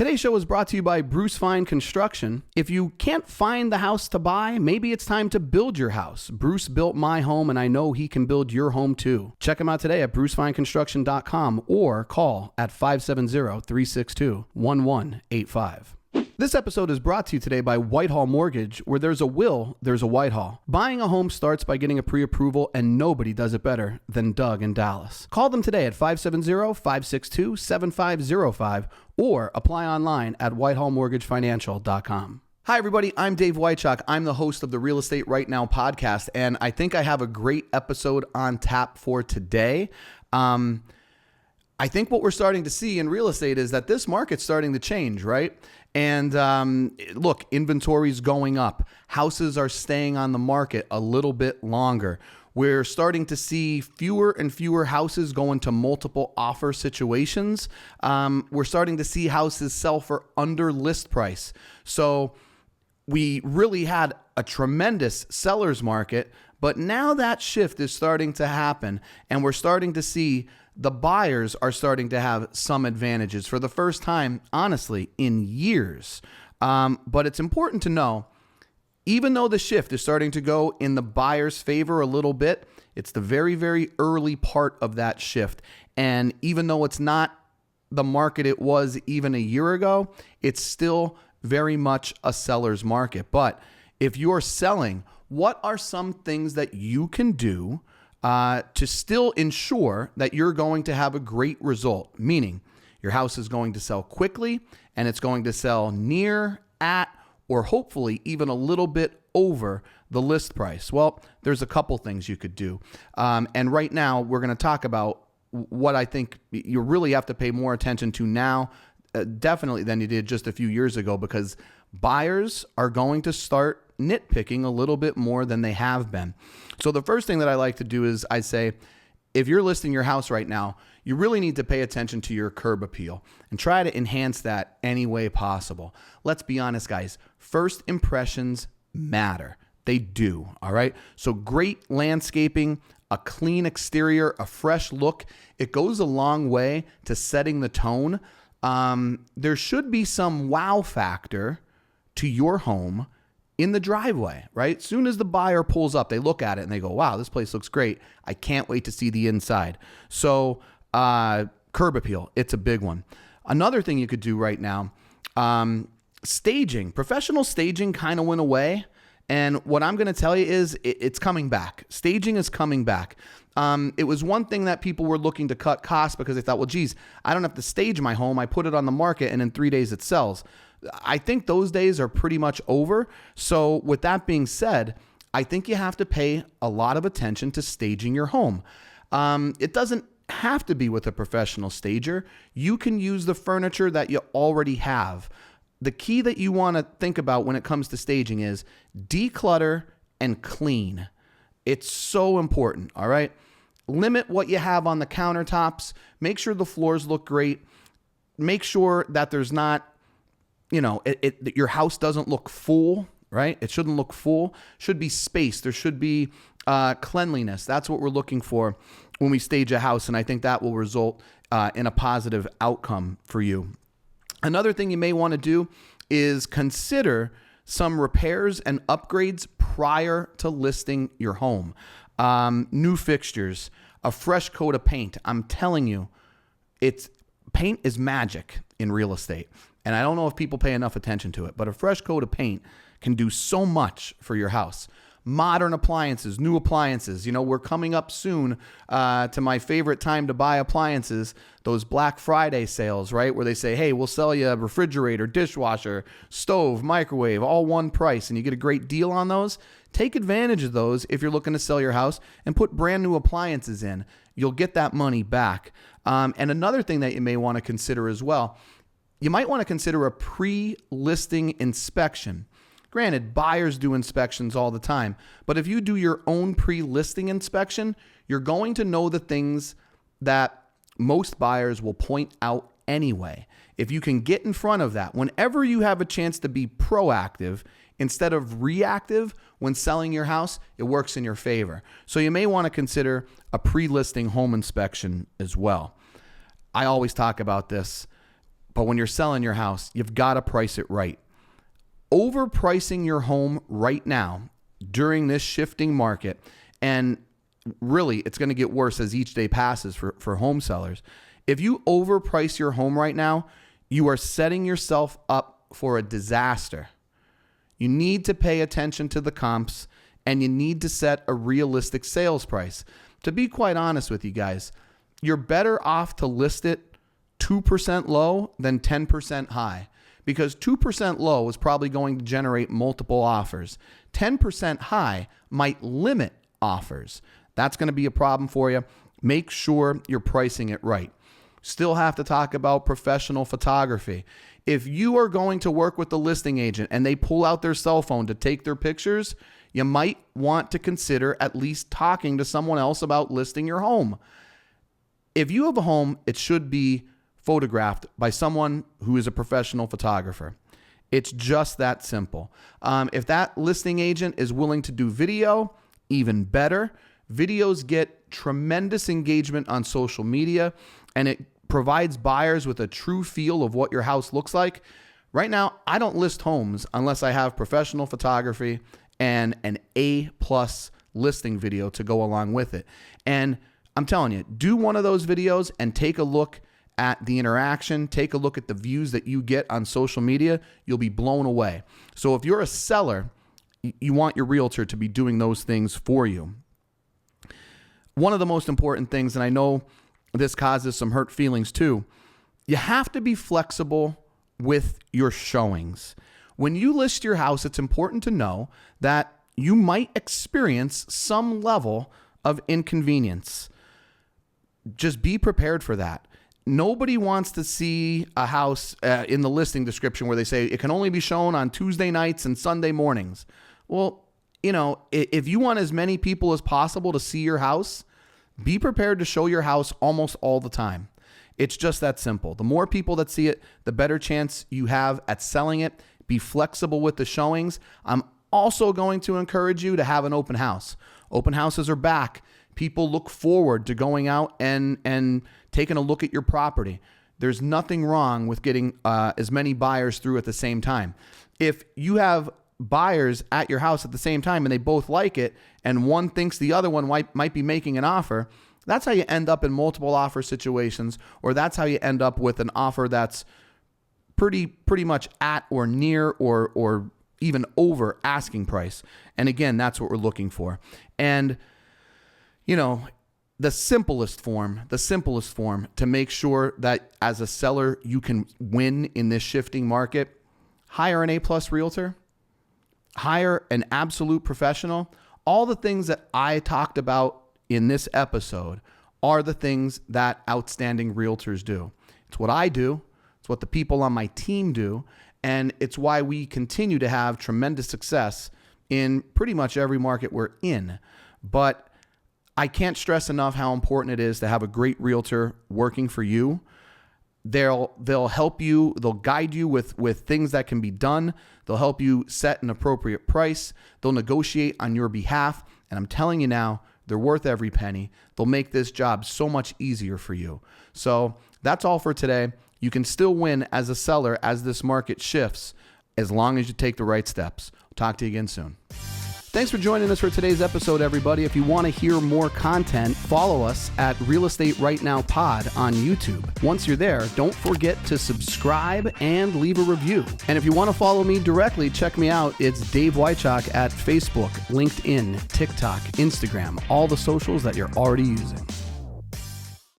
Today's show is brought to you by Bruce Fine Construction. If you can't find the house to buy, maybe it's time to build your house. Bruce built my home, and I know he can build your home too. Check him out today at brucefineconstruction.com or call at 570-362-1185. This episode is brought to you today by Whitehall Mortgage. Where there's a will, there's a Whitehall. Buying a home starts by getting a pre-approval, and nobody does it better than Doug in Dallas. Call them today at 570-562-7505 or apply online at whitehallmortgagefinancial.com. Hi, everybody. I'm Dave Whitechock. I'm the host of the Real Estate Right Now podcast, and I think I have a great episode on tap for today. I think what we're starting to see in real estate is that this market's starting to change, right? And look, inventory's going up. Houses are staying on the market a little bit longer. We're starting to see fewer and fewer houses go into multiple offer situations. We're starting to see houses sell for under list price. So we really had a tremendous seller's market, but now that shift is starting to happen, and we're starting to see the buyers are starting to have some advantages for the first time, honestly, in years. But it's important to know, even though the shift is starting to go in the buyer's favor a little bit, it's the very, very early part of that shift. And even though it's not the market it was even a year ago, it's still very much a seller's market. But if you're selling, what are some things that you can do to still ensure that you're going to have a great result? Meaning your house is going to sell quickly, and it's going to sell near, at, or hopefully even a little bit over the list price. Well, there's a couple things you could do. And right now we're going to talk about what I think you really have to pay more attention to now, definitely than you did just a few years ago, because buyers are going to start nitpicking a little bit more than they have been. So the first thing that I like to do is I say, if you're listing your house right now, you really need to pay attention to your curb appeal and try to enhance that any way possible. Let's be honest, guys. First impressions matter. They do. All right. So great landscaping, a clean exterior, a fresh look, it goes a long way to setting the tone. There should be some wow factor to your home in the driveway, right? Soon as the buyer pulls up, they look at it and they go, wow, this place looks great. I can't wait to see the inside. So curb appeal, it's a big one. Another thing you could do right now, staging. Professional staging kind of went away. And what I'm going to tell you is it's coming back. Staging is coming back. It was one thing that people were looking to cut costs because they thought, well, geez, I don't have to stage my home. I put it on the market and in 3 days it sells. I think those days are pretty much over. So with that being said, I think you have to pay a lot of attention to staging your home. It doesn't have to be with a professional stager. You can use the furniture that you already have. The key that you want to think about when it comes to staging is declutter and clean. It's so important, all right? Limit what you have on the countertops. Make sure the floors look great. Make sure that there's not, that your house doesn't look full, right? It shouldn't look full. Should be space. There should be cleanliness. That's what we're looking for when we stage a house, and I think that will result in a positive outcome for you. Another thing you may want to do is consider some repairs and upgrades prior to listing your home. New fixtures, a fresh coat of paint. I'm telling you, paint is magic in real estate. And I don't know if people pay enough attention to it, but a fresh coat of paint can do so much for your house. Modern appliances, new appliances. We're coming up soon to my favorite time to buy appliances, those Black Friday sales, right? Where they say, hey, we'll sell you a refrigerator, dishwasher, stove, microwave, all one price, and you get a great deal on those. Take advantage of those if you're looking to sell your house and put brand new appliances in. You'll get that money back. And another thing that you may want to consider as well, you might want to consider a pre-listing inspection. Granted, buyers do inspections all the time, but if you do your own pre-listing inspection, you're going to know the things that most buyers will point out anyway. If you can get in front of that, whenever you have a chance to be proactive instead of reactive when selling your house, it works in your favor. So you may want to consider a pre-listing home inspection as well. I always talk about this. But when you're selling your house, you've got to price it right. Overpricing your home right now during this shifting market, and really it's going to get worse as each day passes for home sellers. If you overprice your home right now, you are setting yourself up for a disaster. You need to pay attention to the comps, and you need to set a realistic sales price. To be quite honest with you guys, you're better off to list it 2% low than 10% high, because 2% low is probably going to generate multiple offers. 10% high might limit offers. That's going to be a problem for you. Make sure you're pricing it right. Still have to talk about professional photography. If you are going to work with the listing agent and they pull out their cell phone to take their pictures, you might want to consider at least talking to someone else about listing your home. If you have a home, it should be photographed by someone who is a professional photographer. It's just that simple. If that listing agent is willing to do video, even better. Videos get tremendous engagement on social media, and it provides buyers with a true feel of what your house looks like. Right now, I don't list homes unless I have professional photography and an A+ listing video to go along with it. And I'm telling you, do one of those videos and take a look at the interaction, take a look at the views that you get on social media. You'll be blown away. So if you're a seller, you want your realtor to be doing those things for you. One of the most important things, and I know this causes some hurt feelings too, you have to be flexible with your showings. When you list your house, it's important to know that you might experience some level of inconvenience. Just be prepared for that. Nobody wants to see a house in the listing description where they say it can only be shown on Tuesday nights and Sunday mornings. Well, if you want as many people as possible to see your house, be prepared to show your house almost all the time. It's just that simple. The more people that see it, the better chance you have at selling it. Be flexible with the showings. I'm also going to encourage you to have an open house. Open houses are back. People look forward to going out and taking a look at your property. There's nothing wrong with getting as many buyers through at the same time. If you have buyers at your house at the same time and they both like it, and one thinks the other one might be making an offer, that's how you end up in multiple offer situations, or that's how you end up with an offer that's pretty much at or near or even over asking price. And again, that's what we're looking for. And the simplest form to make sure that as a seller you can win in this shifting market, hire an A+ realtor, hire an absolute professional. All the things that I talked about in this episode are the things that outstanding realtors do. It's what I do. It's what the people on my team do. And it's why we continue to have tremendous success in pretty much every market we're in. But I can't stress enough how important it is to have a great realtor working for you. They'll help you. They'll guide you with things that can be done. They'll help you set an appropriate price. They'll negotiate on your behalf. And I'm telling you now, they're worth every penny. They'll make this job so much easier for you. So that's all for today. You can still win as a seller as this market shifts, as long as you take the right steps. I'll talk to you again soon. Thanks for joining us for today's episode, everybody. If you want to hear more content, follow us at Real Estate Right Now Pod on YouTube. Once you're there, don't forget to subscribe and leave a review. And if you want to follow me directly, check me out. It's Dave Wychak at Facebook, LinkedIn, TikTok, Instagram, all the socials that you're already using.